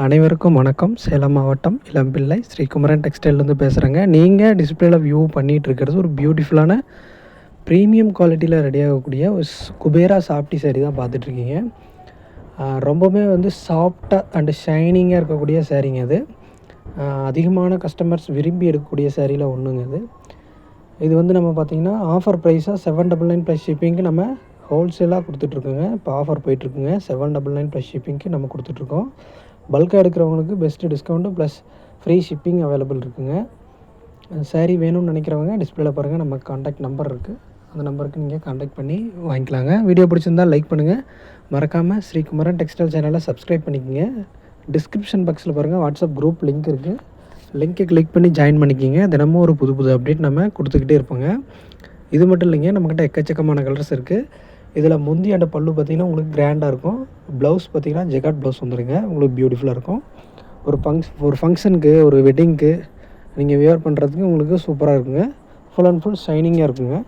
அனைவருக்கும் வணக்கம். சேலம் மாவட்டம் இளம்பிள்ளை ஸ்ரீகுமரன் டெக்ஸ்டைல்லேருந்து பேசுகிறேங்க. நீங்கள் டிஸ்பிளேல வியூ பண்ணிகிட்டு இருக்கிறது ஒரு பியூட்டிஃபுல்லான ப்ரீமியம் குவாலிட்டியில் ரெடியாகக்கூடிய ஒரு குபேரா சாஃப்டி சாரீ தான் பார்த்துட்ருக்கீங்க. ரொம்பவுமே சாஃப்டாக அண்டு ஷைனிங்காக இருக்கக்கூடிய சாரீங்க அது. அதிகமான கஸ்டமர்ஸ் விரும்பி எடுக்கக்கூடிய சாரியில் ஒன்றுங்க அது. இது நம்ம பார்த்திங்கன்னா ஆஃபர் ப்ரைஸாக 799 ப்ளஸ் ஷிப்பிங்க்கு நம்ம ஹோல்சேலாக கொடுத்துட்ருக்கோங்க. இப்போ ஆஃபர் போயிட்டுருக்குங்க. 799 ப்ளஸ் ஷிப்பிங்க்கு நம்ம கொடுத்துட்ருக்கோம். பல்காக எடுக்கிறவங்களுக்கு best discount plus free shipping available இருக்குதுங்க. சாரீ வேணும்னு நினைக்கிறவங்க டிஸ்பிளேல பாருங்கள், நம்ம கான்டாக்ட் நம்பர் இருக்குது. அந்த நம்பருக்கு நீங்கள் கான்டாக்ட் பண்ணி வாங்கிக்கலாங்க. வீடியோ பிடிச்சிருந்தால் லைக் பண்ணுங்கள். மறக்காமல் ஸ்ரீகுமரன் டெக்ஸ்டைல் சேனலை சப்ஸ்கிரைப் பண்ணிக்கோங்க. டிஸ்கிரிப்ஷன் பாக்ஸில் பாருங்கள், வாட்ஸ்அப் குரூப் லிங்க் இருக்குது. லிங்க்கை கிளிக் பண்ணி ஜாயின் பண்ணிக்கிங்க. தினமும் ஒரு புது அப்டேட் நம்ம கொடுத்துக்கிட்டே இருப்போங்க. இது மட்டும் இல்லைங்க, நம்மக்கிட்ட எக்கச்சக்கமான கலர்ஸ் இருக்குது. இதில் முந்தி அந்த பல்லு பார்த்திங்கன்னா உங்களுக்கு கிராண்டாக இருக்கும். ப்ளவுஸ் பார்த்திங்கன்னா ஜெகாட் ப்ளவுஸ் வந்துடுங்க. உங்களுக்கு பியூட்டிஃபுல்லாக இருக்கும். ஒரு ஃபங்க்ஷனுக்கு, ஒரு வெட்டிங்க்கு நீங்கள் வியர் பண்ணுறதுக்கு உங்களுக்கு சூப்பராக இருக்குங்க. ஃபுல் அண்ட் ஃபுல் ஷைனிங்காக இருக்குங்க.